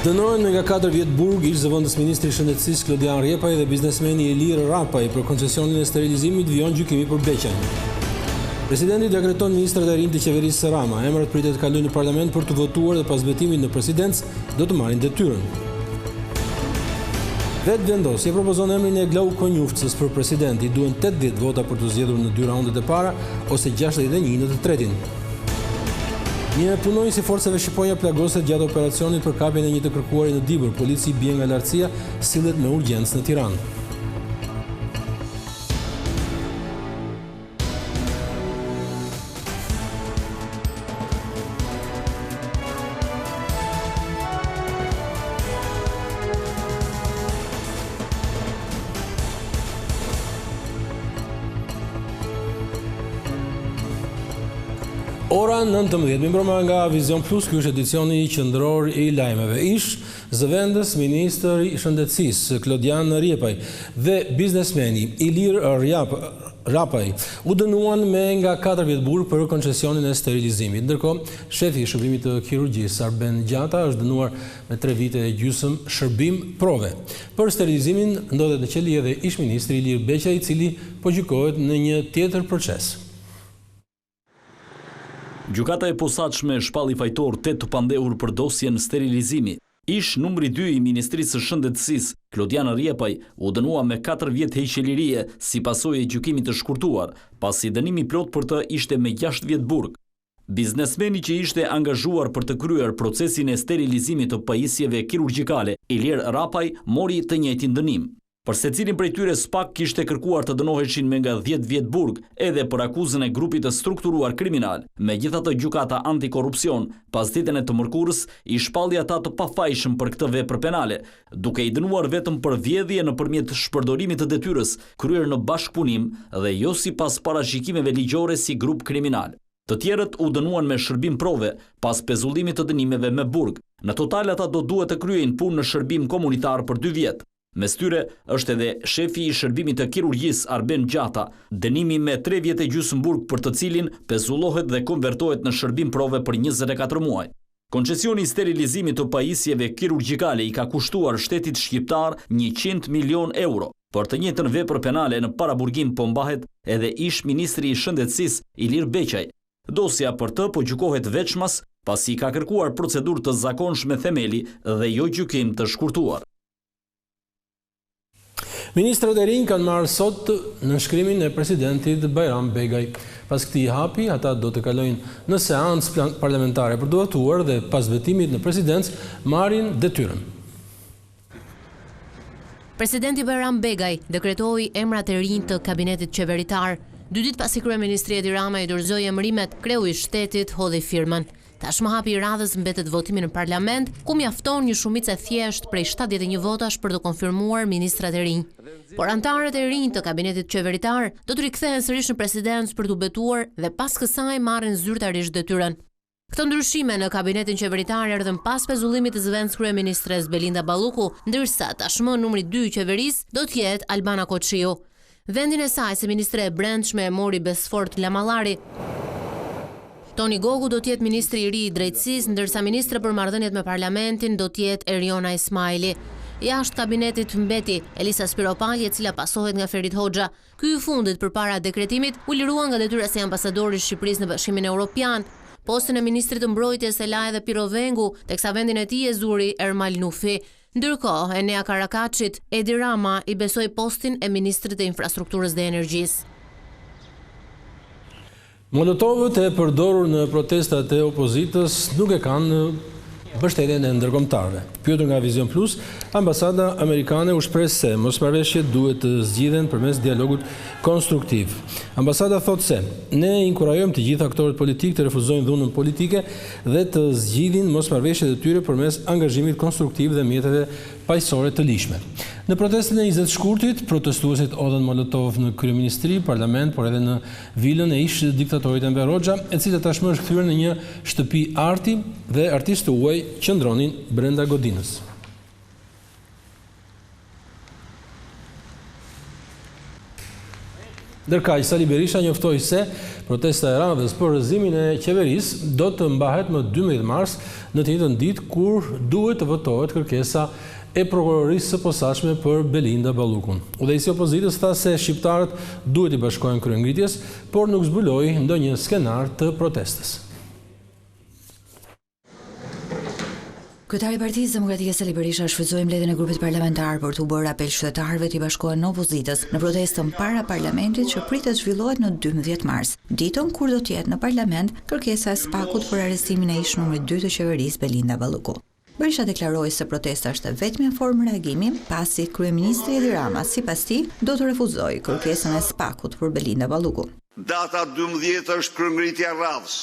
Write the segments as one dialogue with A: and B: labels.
A: Dënohen me nga 4 vjet burg ish zëvendës ministri i Shëndetësisë Klodian Rjepaj dhe biznesmeni Ilir Rapaj për koncesionin e sterilizimit vijon gjykimi për Beqajn. Presidenti dekreton ministrat e rinj të qeverisë së Rama, emrat pritet të kalojnë në parlament për të votuar dhe pas vetimit në presidencë do të marrin detyrën. Vetë vendosje propozon emrin e Glau Konjuftës për president, i duhen 80 vota për të zgjedhur në 2 raundet e para ose 61 në të tretin. Një punonjës i forcave shqiponja plagoset gjatë operacionit për kapjen e një të kërkuari në Dibër. Polici bie nga lartësia, sillet me urgjencë në Tiranë. Ora 19, mbrëma nga Vision Plus, ky është edicioni qendror i lajmeve. Ish zëvendës ministri i Shëndetësisë Klodian Rjepaj dhe biznesmeni Ilir Rapaj u dënuan me nga 4 vjet burg për koncesionin e sterilizimit. Ndërkohë, shefi i shërbimit të kirurgjisë Arben Gjata është dënuar me 3 vite e gjysmë shërbim prove. Për sterilizimin ndodhet në qeli edhe ish ministri Ilir Beqaj, i cili po gjykohet në një tjetër proces.
B: Gjykata e posaçme shpalli fajtor 8 të pandehur për dosjen sterilizimi. Ish numri 2 i Ministrisë së Shëndetësisë, Klodian Rjepaj, u dënua me 4 vjet heqëlirie si pasojë e gjykimit të shkurtuar, pasi dënimi plot për të ishte me 6 vjet burg. Biznesmeni që ishte angazhuar për të kryer procesin e sterilizimit të pajisjeve kirurgjikale, Ilir Rapaj, mori të njëjtin dënim. Për secilin prej tyre SPAK kishte kërkuar të dënoheshin me nga 10 vjet burg edhe për akuzën e grupit të strukturuar kriminal. Megjithatë, gjykata antikorrupsion, pas ditën e të mërkurës, i shpalli ata të pafajshëm për këtë vepër penale, duke i dënuar vetëm për vjedhje nëpërmjet shpërdorimit të detyrës kryer në bashkëpunim dhe jo sipas parashikimeve ligjore si grup kriminal. Të tjerët u dënuan me shërbim prove pas pezullimit të dënimeve me burg. Në total ata do duhet të kryejnë punë në shërbim komunitar për 2 vjet. Mes tyre është edhe shefi i shërbimit të kirurgjisë Arben Gjata, dënimi me 3 vjet e gjysmë burg për të cilin pezullohet dhe konvertohet në shërbim prove për 24 muaj. Koncesioni i sterilizimit të pajisjeve kirurgjikale i ka kushtuar shtetit shqiptar 100 milion euro. Për të njëjtën vepër penale në paraburgim po mbahet edhe ish ministri i Shëndetësisë Ilir Beqaj. Dosja për të po gjykohet veçmas pasi ka kërkuar procedurë të zakonshme themeli dhe jo gjykim të shkurtuar.
A: Ministrat e rinj kanë marrë sot në shkrimin e presidentit Bajram Begaj. Pas këtij hapi, ata do të kalojnë në seancë parlamentare për të votuar dhe pas vetimit në presidencë marrin detyrën.
C: Presidenti Bajram Begaj dekretoi emrat e rinj të kabinetit qeveritar. 2 ditë pasi kryeministri Edi Rama i dorëzoi emërimet, kreu i shtetit hodhi firmën. Tashmë hapi i radhës mbetet votimi në parlament, ku mjafton një shumicë e thjeshtë prej 71 votash për të konfirmuar ministrat e rinj. Por anëtarët e rinj të kabinetit qeveritar do të rikthehen sërish në presidencë për të betuar dhe pas kësaj marrin zyrtarisht detyrën. Këto ndryshime në kabinetin qeveritar erdhën pas pezullimit të zëvendës kryeministres Belinda Balluku, ndërsa tashmë numri 2 i qeverisë do të jetë Albana Koçiu. Vendin e saj si ministre e brendshme e mori Besfort Lamallari. Toni Gogu do t'jetë ministri i ri i drejtësisë, ndërsa ministre për marrëdhëniet me parlamentin do t'jetë Eriona Ismaili. Jashtë kabinetit mbeti Elisa Spiropalli, e cila pasohet nga Ferit Hoxha. Ky i fundit përpara dekretimit u lirua nga detyra si ambasador i Shqipërisë në Bashkimin Evropian. Postin e ministrit të mbrojtjes e la edhe Pirovengu, teksa vendin e tij e zuri Ermal Nufi. Ndërkohë, Enea Karakaçit, Edi Rama i besoi postin e ministrit të infrastrukturës dhe energjisë.
A: Molotovët e përdorur në protestat e opozitës nuk e kanë mbështetjen e ndërkombëtarëve. Pyetur nga Vision Plus, ambasada amerikane u shpreh se mosmarrëveshjet duhet të zgjidhen përmes dialogut konstruktiv. Ambasada thotë se ne inkurajojmë të gjithë aktorët politikë të refuzojnë dhunën politike dhe të zgjidhin mosmarrëveshjet e tyre përmes angazhimit konstruktiv dhe mjeteve paqësore të lishme. Në protestën e 20 shkurtit, protestuesit odhen molotov në kryeministri, parlament, por edhe në vilën e ish diktatorit Enver Hoxha, e cila tashmë është kthyer në një shtëpi arti dhe artistë huaj qëndronin brenda godinës. Ndërkaq, Sali Berisha njoftoi se protesta e radhës për rrëzimin e qeverisë do të mbahet më 12 mars në të njëjtën ditë kur duhet të votohet kërkesa e prokurorisë së posaçme për Belinda Ballukun. Udhëheqësi i opozitës tha se shqiptarët duhet i bashkohen kryengritjes, por nuk zbuloi ndonjë skenar të protestës.
D: Kryetari i Partisë Demokratike Sali Berisha shfrytëzoi mbledhjen e grupit parlamentar për t'u bërë apel qytetarëve të bashkohen në opozitës në protestën para parlamentit që pritet zhvillohet në 12 mars, ditën kur do të jetë në parlament kërkesa e SPAK-ut për arrestimin e ish numrit 2 të qeverisë Belinda Balluku. Berisha deklaroi se protesta është vetëm një formë reagimi pasi kryeministri Edi Rama sipas tij do të refuzojë kërkesën e SPAK-ut për Belinda Balluku.
E: Data 12 është kryengritja e radhës.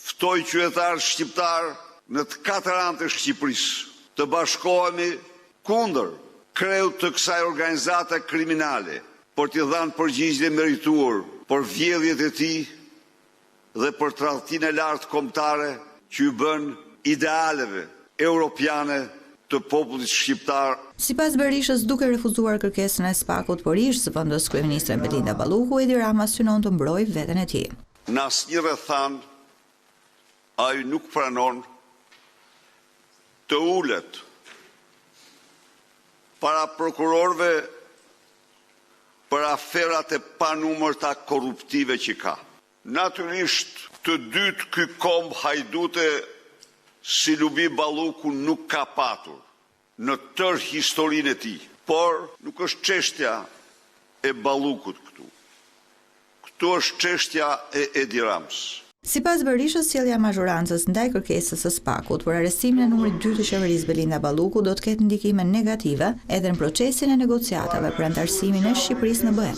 E: Ftoj qytetarë shqiptar në të 4 anë të Shqipërisë të bashkohemi kundër kreut të kësaj organizate kriminale, por t'i dhanë përgjigje merituar për vjedhjet e tij dhe për tradhtinë e lartë kombëtare që i bën idealeve europiane të popullit shqiptar.
D: Sipas Berishës, duke refuzuar kërkesën e SPAK-ut për ish zëvendës kryeministre Belinda Balluku, Edi Rama synon të mbrojë veten e tij.
E: Në asnjë rrethan ai nuk pranon të ulet para prokurorëve për aferat e panumërta korruptive që ka. Natyrisht, të dytë ky komb hajdute si Lubi Balluku nuk ka patur në tërë historinë e tij, por nuk është çështja e Ballukut këtu. Këtu është çështja e Edi Ramës.
D: Sipas Berishës, sjellja e mazhorancës ndaj kërkesës së SPAK-ut për arrestimin e numrit 2 të qeverisë Belinda Balluku do të ketë ndikime negative edhe në procesin e negociatave për antarësimin e Shqipërisë në BE.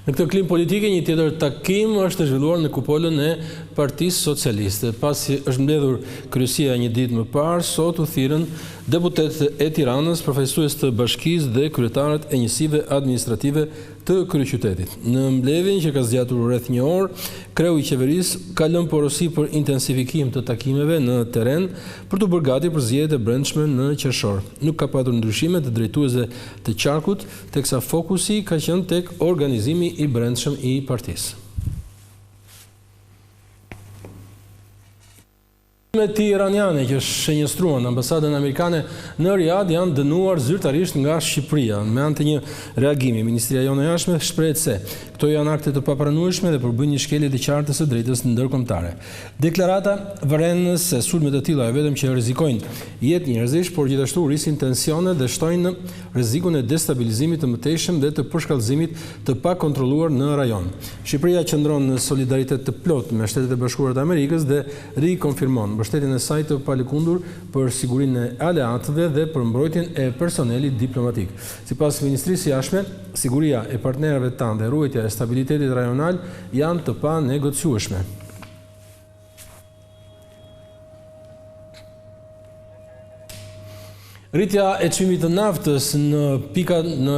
A: Në këtë klim politike, një tjetër takim është zhvilluar në kupolën e Partisë Socialiste. Pasi është mbledhur kryesia një ditë më parë, sot u thirrën deputetët e Tiranës, përfaqësues të bashkisë dhe kryetarët e njësive administrative të kryeqytetit. Në mbledhjen që ka zgjatur rreth një orë, kreu i qeverisë ka lënë porosi për intensifikim të takimeve në terren për të bërë gati për zgjedhjet e brendshme në qershor. Nuk ka patur ndryshime të drejtuesve të qarkut, teksa fokusi ka qenë tek organizimi i brendshëm i partisë. Ti iraniane që shenjëstruan ambasadën amerikane në Riyadh janë dënuar zyrtarisht nga Shqipëria. Me anë të një reagimi, Ministria jonë e Jashtme shprehet se këto janë akte të papranueshme dhe përbëjnë një shkelje të qartë së drejtës ndërkombëtare. Deklarata vëren se sulmet e tilla jo vetëm që rrezikojnë jetë njerëzish, por gjithashtu rrisin tensione dhe shtojnë rrezikun e destabilizimit të mëtejshëm dhe të përshkallëzimit të pakontrolluar në rajon. Shqipëria qëndron në solidaritet të plotë me Shtetet e Bashkuara të Amerikës dhe rikonfirmon mbështetjen e saj të palëkundur për sigurinë e aleatëve dhe për mbrojtjen e personelit diplomatik. Sipas Ministrisë së Jashtme, siguria e partnerëve tanë dhe ruajtja e stabilitetit rajonal janë të panegociueshme. Rritja e çmimit të naftës në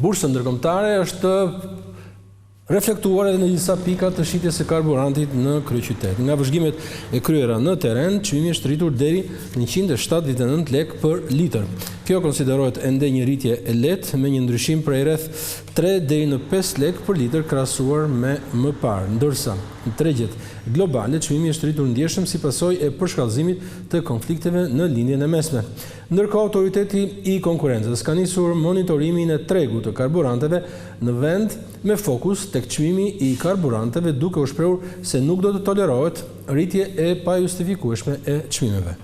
A: bursën ndërkombëtare është reflektuar edhe në disa pika të shitjes së karburantit në kryeqytet. Nga vëzhgimet e kryera në terren, çmimi është rritur deri në 179 lekë për litër. Kjo konsiderohet ende një rritje e lehtë me një ndryshim prej rreth 3 deri në 5 lekë për litër krahasuar me më parë, ndërsa në tregjet globale çmimi është rritur ndjeshëm si pasojë e përshkallëzimit të konflikteve në lindjen e mesme. Ndërkohë, Autoriteti i Konkurrencës ka nisur monitorimin e tregut të karburanteve në vend me fokus tek çmimi i karburanteve, duke u shprehur se nuk do të tolerohet rritje e pajustifikueshme e çmimeve.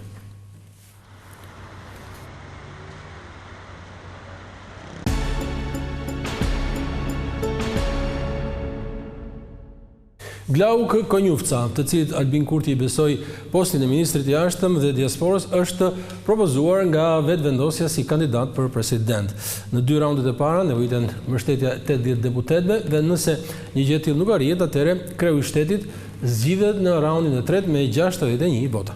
A: Glauk Konjufca, të cilit Albin Kurti i besoi postin e ministrit i jashtëm dhe diasporës, është propozuar nga vetëvendosja si kandidat për president. Në 2 raundet e para nevojiten mbështetja 80 deputetëve dhe nëse një gjë e tillë nuk arrihet, atëherë kreu i shtetit zgjidhet në raundin e tretë me 61 vota.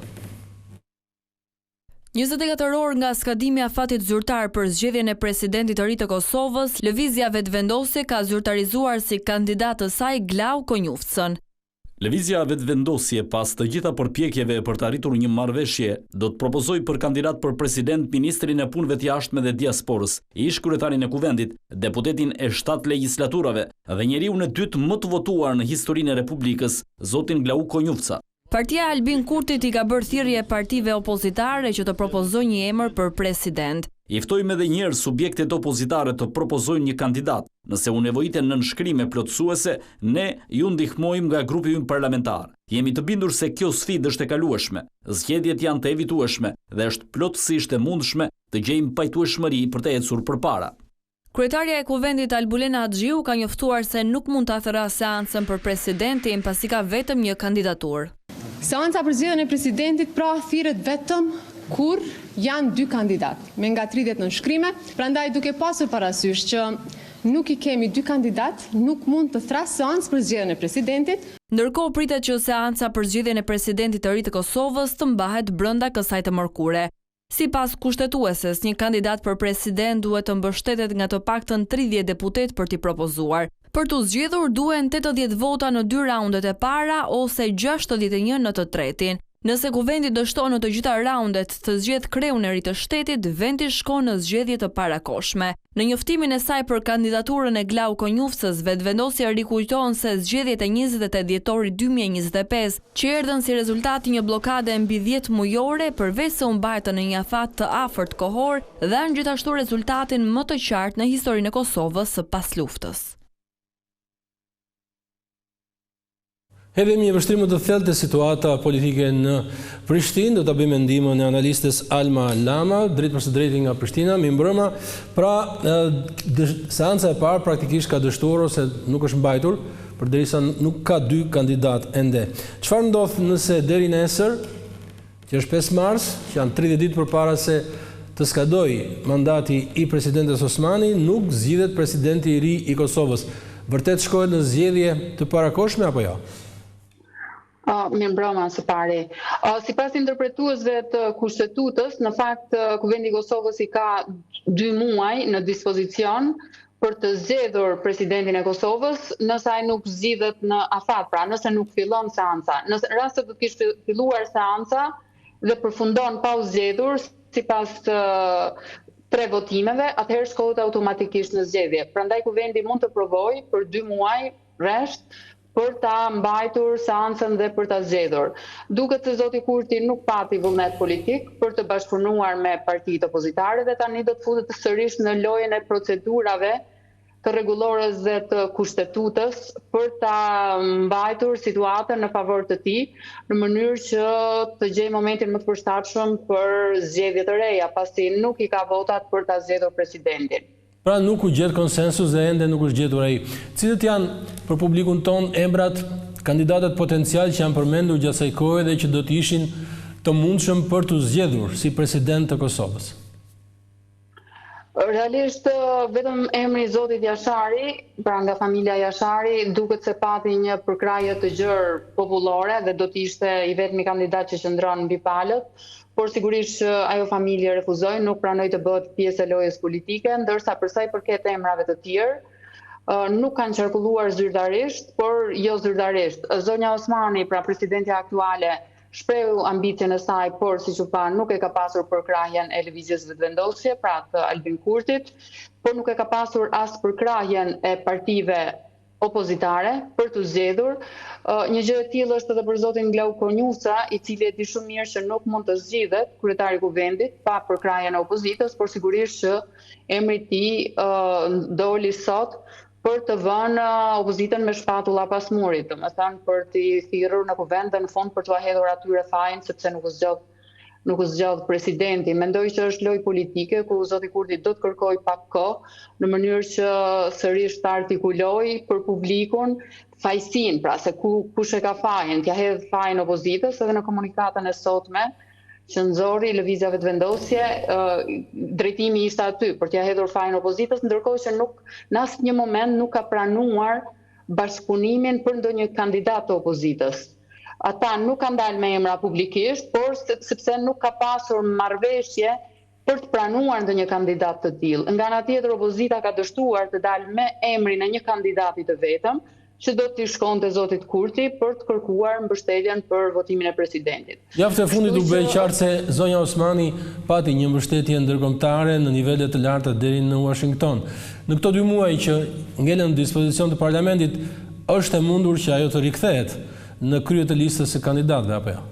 F: 24 orë nga skadimi afatit zyrtar për zgjedhjen e presidentit të ri të Kosovës, lëvizja vetëvendosje ka zyrtarizuar si kandidat të saj Glauk Konjufcën.
B: Lëvizja vetëvendosje pas të gjitha përpjekjeve për të arritur një marrëveshje do të propozoj për kandidat për president ministrin e punëve të jashtme dhe diasporës, ish kryetarin e kuvendit, deputetin e 7 legjislaturave dhe njeriun e dytë më të votuar në historinë e Republikës, zotin Glau Konjufca.
F: Partia Albin Kurtit i ka bërë thirrje partive opozitare që të propozojnë një emër për president.
B: I ftojmë edhe njërë subjektet opozitare të propozojnë një kandidat. Nëse u nevojite në nënshkrime plotësuese, ne ju ndihmojmë nga grupi ynë parlamentar. Jemi të bindur se kjo sfidë është e kalueshme, zgjedhjet janë të evitueshme dhe është plotësisht e mundshme të gjejmë pajtueshmëri për të ecur përpara.
F: Kryetarja e kuvendit Albulena Haxhiu ka njoftuar se nuk mund të athëra seancën për presidentin pasi ka vetëm një kandidaturë.
G: Seanca për zgjedhjen e presidentit pra thirret vetëm kur janë 2 kandidatë, me nga 30 nënshkrime, prandaj duke pasur parasysh që nuk i kemi 2 kandidatë, nuk mund të thras seancë për zgjedhjen e presidentit.
F: Ndërkohë pritet që seanca për zgjedhjen e presidentit të ri të Kosovës të mbahet brenda kësaj të mërkure. Sipas kushtetueses, një kandidat për president duhet të mbështetet nga të paktën 30 deputet për t'i propozuar. Për të zgjedhur duhen 80 vota në 2 raundet e para ose 61 në të tretin. Nëse kuvendi dështon në të gjitha raundet të zgjedh kreun e ri të shtetit, vendi shkon në zgjedhje të parakohshme. Në njoftimin e saj për kandidaturën e Glau Konjufcës, vetëvendosja rikujton se zgjedhjet e 28 dhjetorit 2025, që erdhën si rezultati një bllokade mbi 10 mujore, përveç se u mbajtën në një afat të afërt kohor, dhanë gjithashtu rezultatin më të qartë në historinë e Kosovës së pasluftës.
A: Hedhemi një vështrim të thellë të situata politike në Prishtinë, do ta bëjmë ndihmën e analistes Alma Lama, drejt për së drejti nga Prishtina, mi mbrëma. Pra, seanca e parë praktikisht ka dështuar ose nuk është mbajtur, përderisa nuk ka 2 kandidat ende. Çfarë ndodh nëse deri nesër, që është 5 mars, që janë 30 ditë përpara se të skadojë mandati i presidentes Osmani, nuk zgjidhet presidenti i ri i Kosovës? Vërtet shkohet në zgjedhje të parakohshme apo jo?
H: Mirëmbrëma së pari. Sipas interpretuesve të kushtetutës, në fakt Kuvendi i Kosovës i ka 2 muaj në dispozicion për të zgjedhur presidentin e Kosovës, nëse ai nuk zgjidhet në afat, pra nëse nuk fillon seanca. Në rast se do të kishte filluar seanca dhe përfundon pa u zgjedhur sipas 3 votimeve, atëherë shkohet automatikisht në zgjedhje. Prandaj Kuvendi mund të provojë për 2 muaj rresht për ta mbajtur seancën dhe për ta zgjedhur. Duket se zoti Kurti nuk pati vullnet politik për të bashkëpunuar me partitë opozitare dhe tani do të futet sërish në lojën e procedurave të rregullores dhe të kushtetutës për ta mbajtur situatën në favor të tij, në mënyrë që të gjejë momentin më të përshtatshëm për zgjedhje të reja, pasi nuk i ka votat për ta zgjedhur presidentin.
A: Pra nuk u gjet konsensus dhe ende nuk është gjetur ai. Cilët janë për publikun ton emrat, kandidatët potencial që janë përmendur gjatë asaj kohe dhe që do të ishin të mundshëm për të zgjedhur si president të Kosovës?
H: Realisht vetëm emri i zotit Jashari, pra nga familja Jashari, duket se pati një përkrahje të gjerë popullore dhe do të ishte i vetmi kandidat që qëndron mbi palët. Por sigurisht ajo familje refuzoi, nuk pranoi të bëhet pjesë e lojës politike, ndërsa për sa i përket emrave të tjerë, nuk kanë qarkulluar zyrtarisht, por jo zyrtarisht. Zonja Osmani, pra presidentja aktuale, shprehu ambicien e saj, por siç u pa, nuk e ka pasur përkrahjen e lëvizjes vetëvendosje, pra të Albin Kurtit, por nuk e ka pasur as përkrahjen e partive opozitare për të zgjedhur. Një gjë e tillë është edhe për zotin Glau Konjufca, i cili e di shumë mirë që nuk mund të zgjidhet kryetari i kuvendit pa përkrahjen e opozitës, por sigurisht që emri i tij doli sot për të vënë opozitën me shpatulla pas murit, domethënë për t'i thirrur në kuvend dhe në fund për t'u hedhur atyre fajin sepse nuk u zgjodh presidenti. Mendoj që është lojë politike ku zoti Kurti do të kërkojë pak kohë në mënyrë që sërish të artikulojë për publikun fajsin, pra se kush e ka fajin, t'ja hedh fajin opozitës, edhe në komunikatën e sotme që nxorri lëvizja vetëvendosje, drejtimi ishte aty për t'ja hedhur fajin opozitës, ndërkohë që nuk në asnjë moment nuk ka pranuar bashkëpunimin për ndonjë kandidat të opozitës. Ata nuk kanë dalë me emra publikisht, por sepse nuk ka pasur marrëveshje për të pranuar ndonjë kandidat të tillë. Nga ana tjetër opozita ka dështuar të dalë me emrin e një kandidati të vetëm, që do t'i shkonte zotit Kurti për të kërkuar mbështetjen për votimin e presidentit.
A: Javë e fundit u bë qartë se zonja Osmani pati një mbështetje ndërkombëtare në nivele të larta deri në Washington. Në këto 2 muaj që ngelen në dispozicion të parlamentit, është e mundur që ajo të rikthehet në krye të listës së kandidatëve apo jo?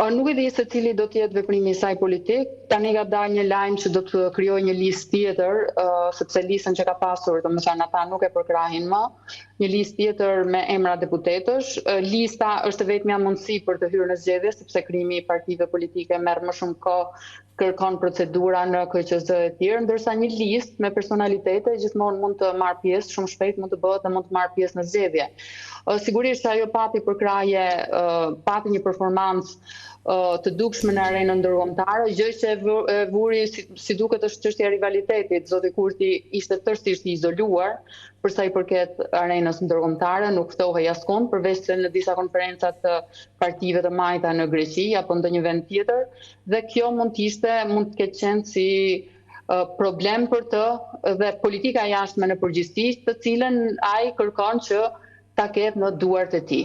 H: Nuk e di se cili do të jetë veprimi i saj politik. Tani ka dalë një lajm që do të krijojë një listë tjetër, sepse listën që ka pasur, domethënë ata nuk e përkrahin më, një listë tjetër me emra deputetësh. Lista është vetmja mundësi për të hyrë në zgjedhje, sepse krijimi i partive politike merr më shumë kohë, kërkon procedura në KQZ e tjerë, ndërsa një listë me personalitete gjithmonë mund të marrë pjesë, shumë shpejt mund të bëhet dhe mund të marrë pjesë në zgjedhje. Sigurisht ajo pati përkraje, pati një performancë të dukshme në arenën ndërkombëtare, gjë që e vuri si duket është çështja e rivalitetit. Zoti Kurti ishte tërësisht i izoluar për sa i përket arenës ndërkombëtare, nuk ftohej askund, përveç se në disa konferenca të partive të majta në Greqi apo ndonjë vend tjetër, dhe kjo mund të ketë qenë si problem për të dhe politika jashtme në përgjithësi, të cilën ai kërkon që ta ketë në duart e tij.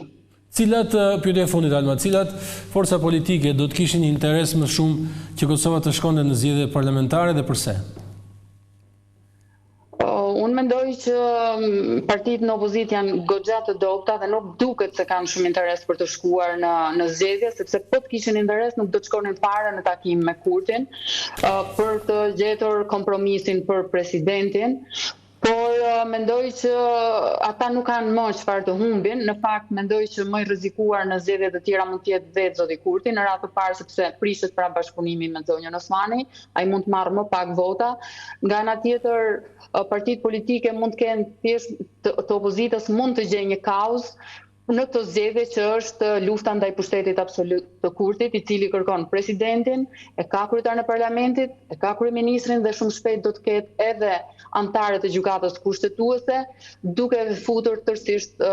A: Cilat, pyetja e fundit Alma, cilat forca politike do të kishin interes më shumë që Kosova të shkonte në zgjedhje parlamentare dhe pse?
H: Unë mendoj që partitë në opozitë janë goxha të dobta dhe nuk duket se kanë shumë interes për të shkuar në zgjedhje, sepse po të kishin interes nuk do të shkonin fare në takim me Kurtin për të gjetur kompromisin për presidentin. Por mendoj që ata nuk kanë më çfarë të humbin. Në fakt mendoj që më i rrezikuar në zgjedhjet e tjera mund të jetë vetë zoti Kurti në radhë të parë, sepse prishet pra bashkëpunimi me zonjën Osmani, ai mund të marrë më pak vota. Nga ana tjetër, partitë politike mund të kenë thjesht të opozitës mund të gjejnë një kauzë në këtë zgjedhje që është lufta ndaj pushtetit absolut të Kurtit, i cili kërkon presidentin, e ka kryetarin e parlamentit, e ka kryeministrin dhe shumë shpejt do të ketë edhe anëtarët e gjykatës kushtetuese, duke futur tërësisht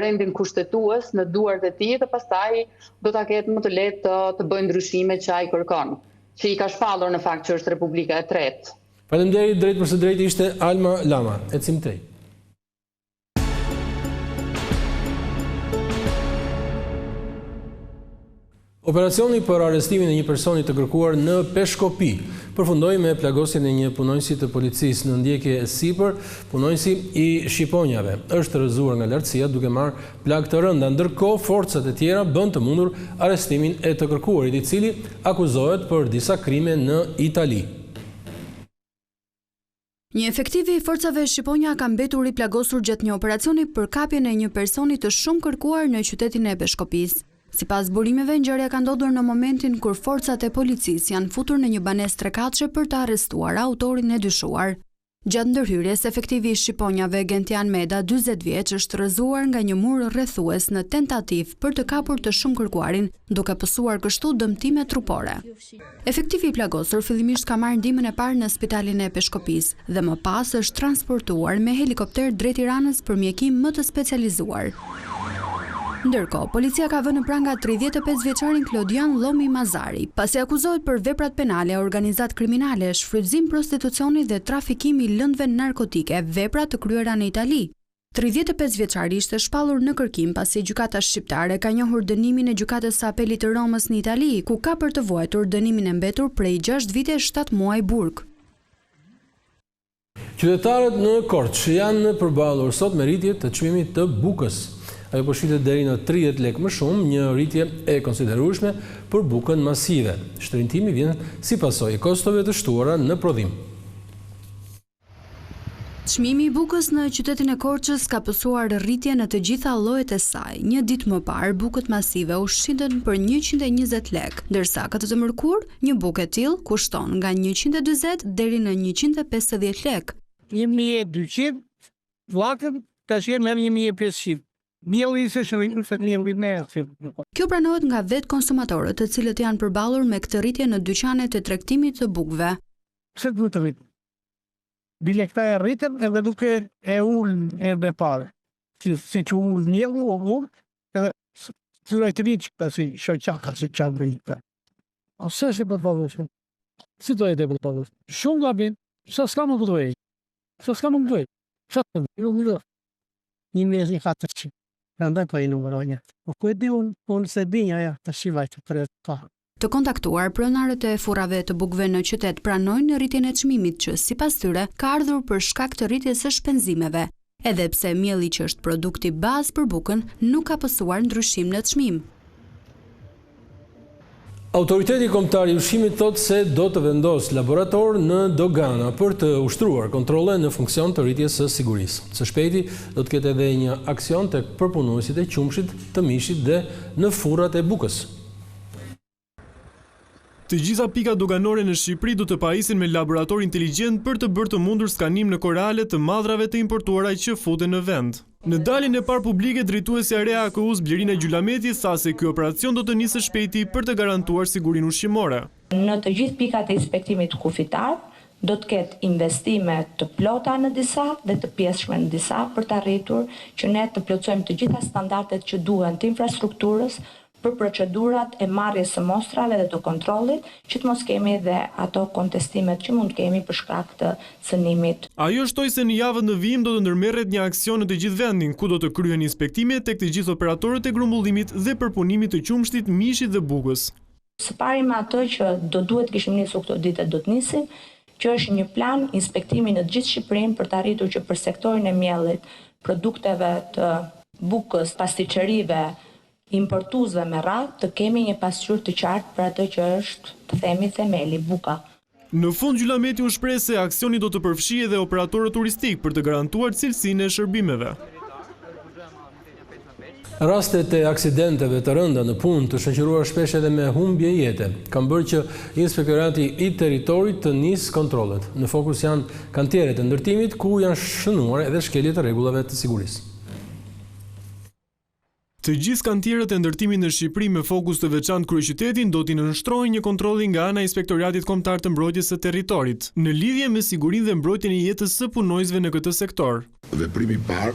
H: rendin kushtetues në duart e tij dhe pastaj do ta ketë më të lehtë të bëjë ndryshime që ai kërkon, që i ka shpallur në fakt që është Republika e Tretë.
A: Faleminderit, drejt për së drejti ishte Alma Lama, ecim tej. Operacioni për arrestimin e një personi të kërkuar në Peshkopi përfundoi me plagosjen e një punonjësi të policisë në ndjekje e sipër. Punonjësi i shqiponjave është rrëzuar nga lartësia duke marrë plagë të rënda, ndërkohë forcat e tjera bën të mundur arrestimin e të kërkuarit, i cili akuzohet për disa krime në Itali.
I: Një efektiv i forcave shqiponja ka mbetur i plagosur gjatë një operacioni për kapjen e një personi të shumë kërkuar në qytetin e Peshkopis. Sipas burimeve, ngjarja ka ndodhur në momentin kur forcat e policisë janë futur në një banesë trekatëshe për të arrestuar autorin e dyshuar. Gjatë ndërhyrjes, efektivi i shqiponjave Gentian Meda, 40 vjeç, është rrëzuar nga një mur rrethues në tentativë për të kapur të shumë kërkuarin, duke pësuar kështu dëmtime trupore. Efektivi i plagosur fillimisht ka marrë ndihmën e parë në spitalin e Peshkopis dhe më pas është transportuar me helikopter drejt Tiranës për mjekim më të specializuar. Ndërkohë, policia ka vënë në pranga 35 vjeçarin Klodian Llomi Mazari, pasi akuzohet për veprat penale, organizat kriminale, shfrytëzim prostitucioni dhe trafikimi i lëndëve narkotike, vepra të kryera në Itali. 35 vjeçari ishte shpallur në kërkim pasi gjykata shqiptare ka njohur dënimin e gjykatës së apelit të Romës në Itali, ku ka për të vuajtur dënimin e mbetur prej 6 vite 7 muaj burg.
A: Qytetarët në Korçë janë përballur sot me rritje të çmimit të bukës. Ajo po shqitet deri në 30 lekë më shumë, një rritje e konsiderueshme për bukën masive. Shtrëngtimi vjen si pasojë e kostove të shtuara në prodhim.
I: Çmimi i bukës në qytetin e Korçës ka pësuar rritje në të gjitha llojet e saj. Një ditë më parë, bukët masive u shiten për 120 lekë, ndërsa këtë të mërkur, një bukë e tillë kushton nga 140 deri në 150 lekë.
J: 1200 vllakën tash janë 1500.
I: Kjo pranohet nga vetë konsumatorët, të cilët janë përballur me këtë rritje në dyqanet e tregtimit të bukëve.
J: Pse duhet të rrit? Bile këta e rritën edhe duke e ulën edhe parë. Si që ulën një ullë, edhe të rritërit që këta si shoqaka si qanë rritë. A se që përpallëshme? Si do e të përpallëshme? Shumë gabin, sa s'ka më këdojë. Sa s'ka më këdojë. Sa të më këdojë. 1.400. Prandaj po I numëroj. Po ku e di unë se binja ja të shivaj të për ta.
I: Të kontaktuar, pronarët e furrave të bukëve në qytet pranojnë rritjen e çmimit që sipas tyre ka ardhur për shkak të rritjes së shpenzimeve, edhe pse mielli që është produkti bazë për bukën nuk ka pësuar ndryshim në çmim.
A: Autoriteti kombëtar I ushqimit thotë se do të vendos laborator në dogana për të ushtruar kontrolle në funksion të rritjes së sigurisë. Së shpejti do të ketë edhe një aksion tek përpunuesit e qumshit, të mishit dhe në furrat e bukës.
K: Të gjitha pikat doganore në Shqipëri do të paisin me laborator inteligjent për të bërë të mundur skanim në korale të madrave të importuara që futen në vend. Në daljen e parë publike, drejtuesja e rea AKU-s Blerina Gjulameti tha se ky operacion do të nisë shpejti për të garantuar sigurinë ushqimore.
L: Në të gjithë pikat e inspektimit kufitar, do të ketë investime të plota në disa dhe të pjesshme në disa për të arritur që ne të plotësojmë të gjitha standardet që duhen të infrastrukturës për procedurat e marrjes së mostrave dhe të kontrollit, që të mos kemi dhe ato kontestimet që mund kemi për shkak të cënimit.
K: Ajo shtoi se në javën në vijim do të ndërmerret një aksion në të gjithë vendin, ku do të kryhen inspektime tek të gjithë operatorët e grumbullimit dhe përpunimit të qumshtit, mishit dhe bukës.
L: Së pari me atë që do duhet kishim nisur këto ditë do të nisim, që është një plan inspektimi në të gjithë Shqipërinë për të arritur që për sektorin e miellit, produkteve të bukës, pastiqerive, importuesve me radhë të kemi një pasqyrë të qartë për atë që është, të themi, themeli, buka.
K: Në fund Gjulameti u shpreh se aksioni do të përfshijë edhe operatorët turistik për të garantuar cilësinë e shërbimeve.
A: Rastet e aksidenteve të rënda në punë të shoqëruar shpesh edhe me humbje jete kanë bërë që Inspektorati I Territorit të nisë kontrollet. Në fokus janë kantierët e ndërtimit ku janë shënuar edhe shkeljet e rregullave të sigurisë.
K: Të gjithë kantierët e ndërtimit në Shqipëri me fokus të veçantë kryeqytetin do t'i nënshtrohen një kontrolli nga ana e Inspektoratit Kombëtar të Mbrojtjes së Territorit, në lidhje me sigurinë dhe mbrojtjen e jetës së punonjësve në këtë sektor.
M: Veprimi I parë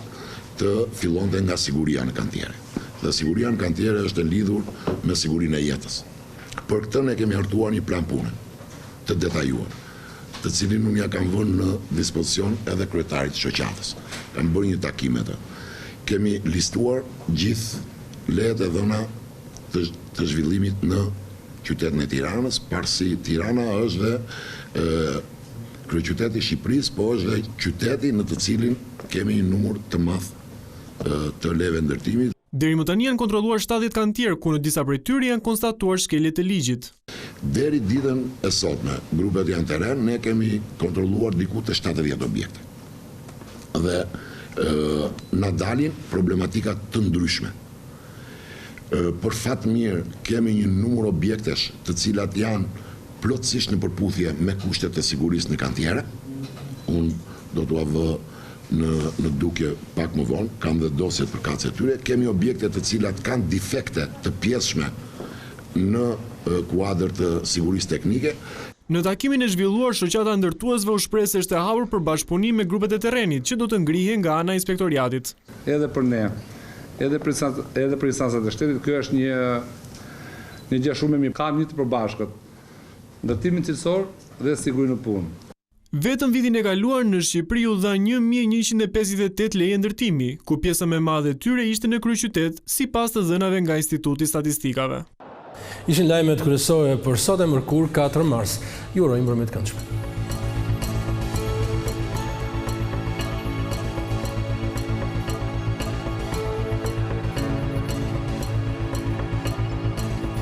M: të fillonte nga siguria në kantiere. Dhe siguria në kantiere është e lidhur me sigurinë e jetës. Për këtë ne kemi hartuar një plan pune të detajuar, të cilin unë ja kam vënë në dispozicion edhe kryetarit të shoqatës. Kam bërë një takim me të. Kemi listuar gjithë lejet e dhëna të zhvillimit në qytetin e Tiranës, parësi Tirana është dhe kryeqyteti I Shqipërisë, po është dhe qyteti në të cilin kemi një numër të madh të leve ndërtimit.
K: Deri më tani janë kontrolluar 70 kantier, ku në disa prej tyre janë konstatuar shkelje të ligjit.
M: Deri ditën e sotme, grupet janë të rënë, ne kemi kontrolluar diku të 70 objekte. Dhe na dalin problematika të ndryshme. Për fat mirë, kemi një numër objektesh të cilat janë plotësisht në përputhje me kushtet e sigurisë në kantiere. Unë do t'u avë në dukje pak më vonë, kam dhe dosjet për kacet tyre. Kemi objekte të cilat kanë defekte të pjesshme në kuadër të sigurisë teknike.
K: Në takimin e zhvilluar, shoqata ndërtuesve u shpreh se është e hapur për bashkëpunim me grupet e terrenit, që do të ngrihen nga ana e inspektoriatit.
N: Edhe për ne, edhe për instancët e shtetit, kjo është një gjë shumë e mirë. Kam një të përbashkët, ndërtimin cilësor dhe sigurinë në punë.
K: Vetëm vitin e kaluar në Shqipëri u dha 1158 leje ndërtimi, ku pjesa më e madhe e tyre ishte në kryeqytet, sipas të dhënave nga Instituti I Statistikave.
A: Ishin lajmet kryesore për sot e mërkur 4 mars. Ju urojmë mbrëmje të këndshme.